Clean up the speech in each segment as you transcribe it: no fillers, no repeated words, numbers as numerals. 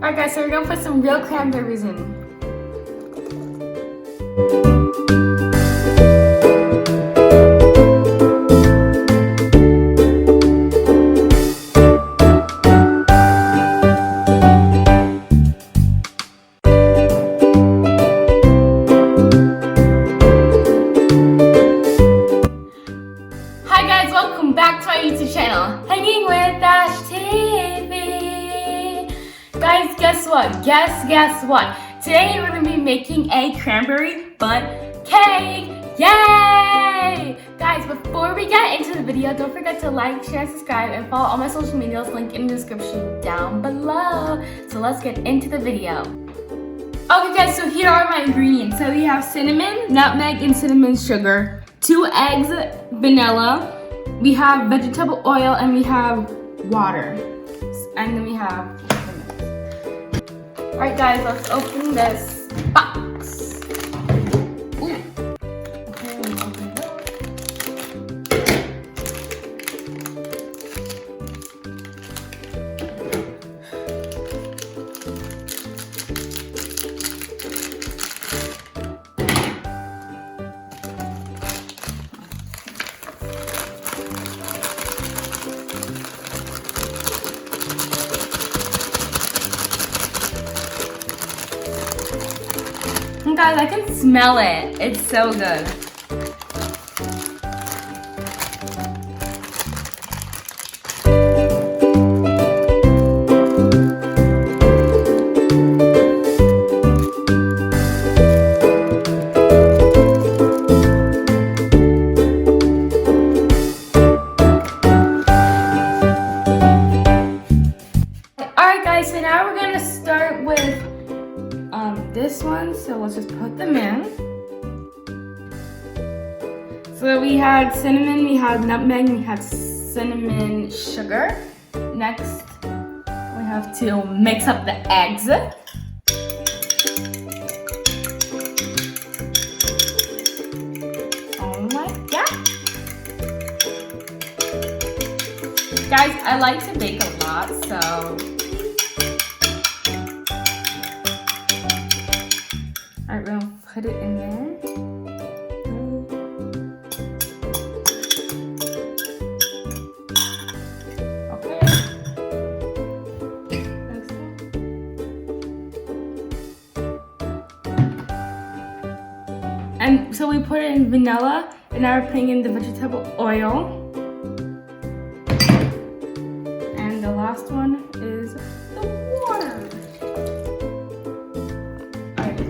Alright guys, so we're gonna put some real cranberries in. Hi guys, welcome back to my YouTube channel, Hanging with Dash TV. Guys, guess what? Guess what? Today we're gonna be making a cranberry bundt cake. Yay! Guys, before we get into the video, don't forget to like, share, subscribe, and follow all my social medias, link in the description down below. So let's get into the video. Okay guys, so here are my ingredients. So we have cinnamon, nutmeg, and cinnamon sugar, 2 eggs, vanilla, we have vegetable oil, and we have water. And then we have Alright guys, let's open this box. Ooh. Okay, let's open it up. Guys, I can smell it. It's so good. Alright guys, so now we're gonna start with this one, so let's just put them in. So we had cinnamon, we had nutmeg, we had cinnamon sugar. Next, we have to mix up the eggs. Oh my god. Guys, I like to bake a lot, so alright, we're gonna put it in there. Okay. Next one. And so we put it in vanilla, and now we're putting in the vegetable oil. And the last one is the water.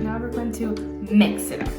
Now we're going to mix it up.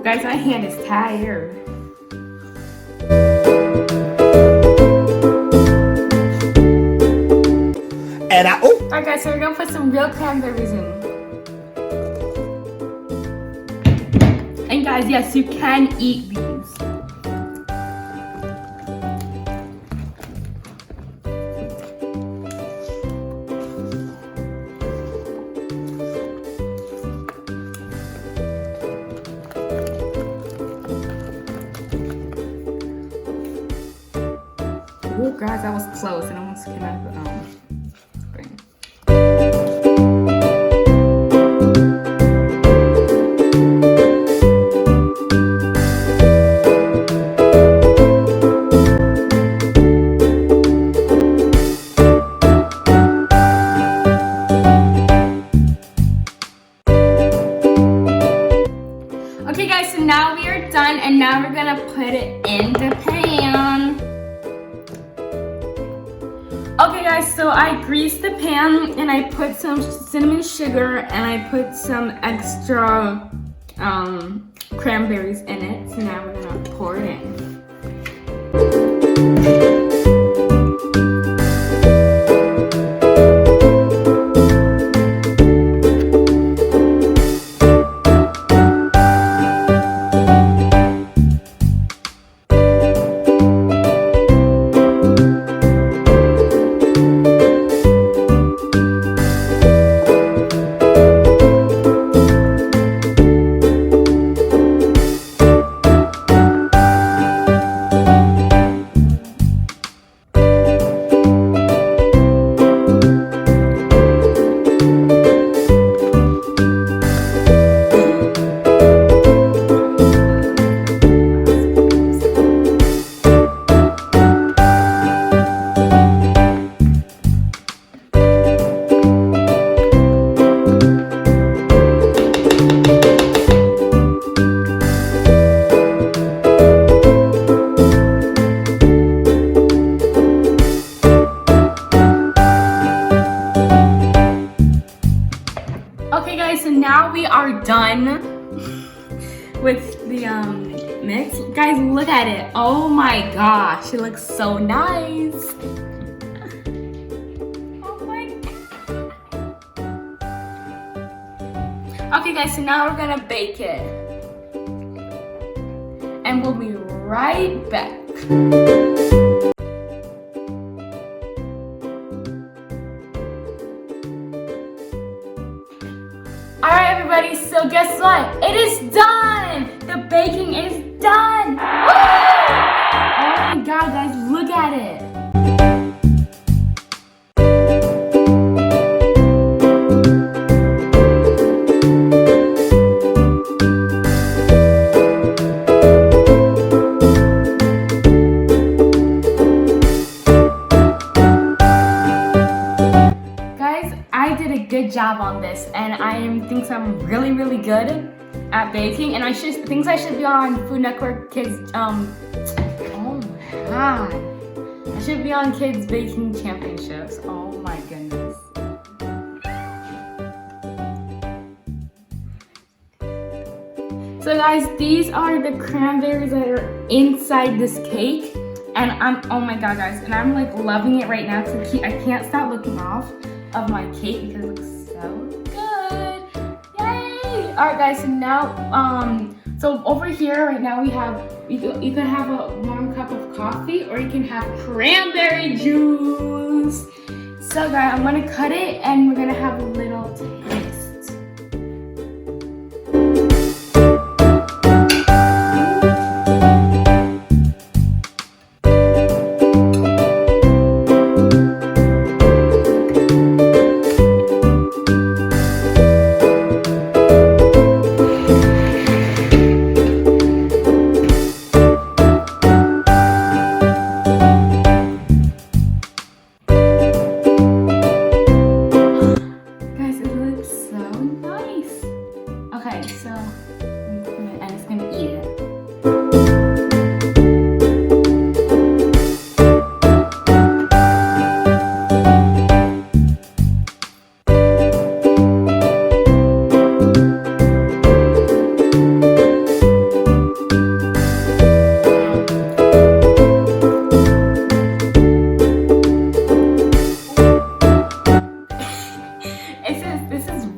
Guys, my hand is tired. And Alright guys, so we're gonna put some real cranberries in. And guys, yes, you can eat these. Oh guys, that was close. It almost came out of the spring. Okay guys, so now we are done, and And now we're gonna put it in the pan. Okay guys, so I greased the pan and I put some cinnamon sugar and I put some extra cranberries in it. So now we're gonna pour it in. Okay guys, so now we are done with the mix. Guys, look at it. Oh my gosh, it looks so nice. Oh my god. Okay guys, so now we're gonna bake it. And we'll be right back. Alright everybody, so guess what? It is done! The baking is done! Woo! Oh my god guys, look at it! Good job on this, and I think I'm really good at baking, and I should be on Food Network Kids oh my god, I should be on Kids Baking Championships. Oh my goodness. So guys, these are the cranberries that are inside this cake, and oh my god guys, and I'm like loving it right now, so I can't stop looking off of my cake because it looks so good. Yay! Alright guys, so now so over here right now we have you can have a warm cup of coffee or you can have cranberry juice. So guys, I'm gonna cut it and we're gonna have a little taste.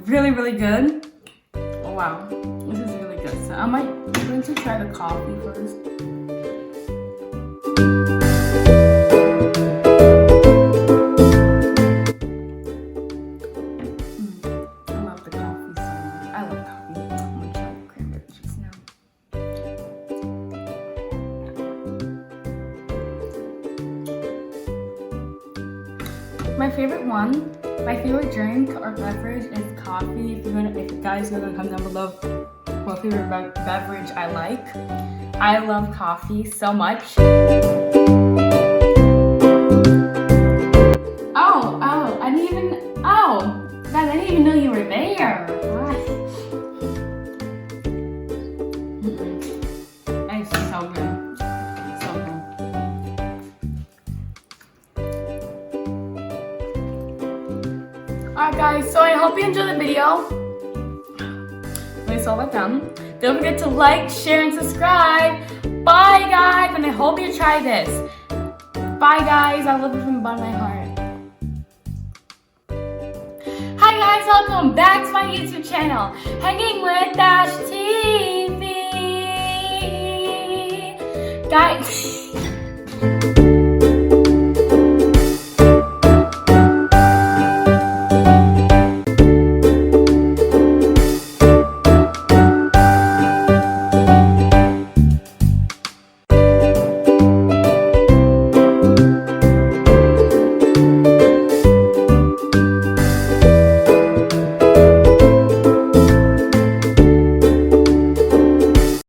Really good. Oh wow, this is really good. So I'm going to try the coffee first. I love the coffee so much. I love coffee. I'm gonna try the cranberry juice now. My favorite drink or beverage is coffee. If you guys are gonna come down below what favorite beverage I like. I love coffee so much. Guys, I didn't even know you were there. Nice. So good. So good. Alright guys, so I hope you enjoyed the video. It's all about them. Don't forget to like, share, and subscribe. Bye guys, and I hope you try this. Bye guys, I love you from the bottom of my heart. Hi guys, welcome back to my YouTube channel, Hanging with Dash TV. Guys.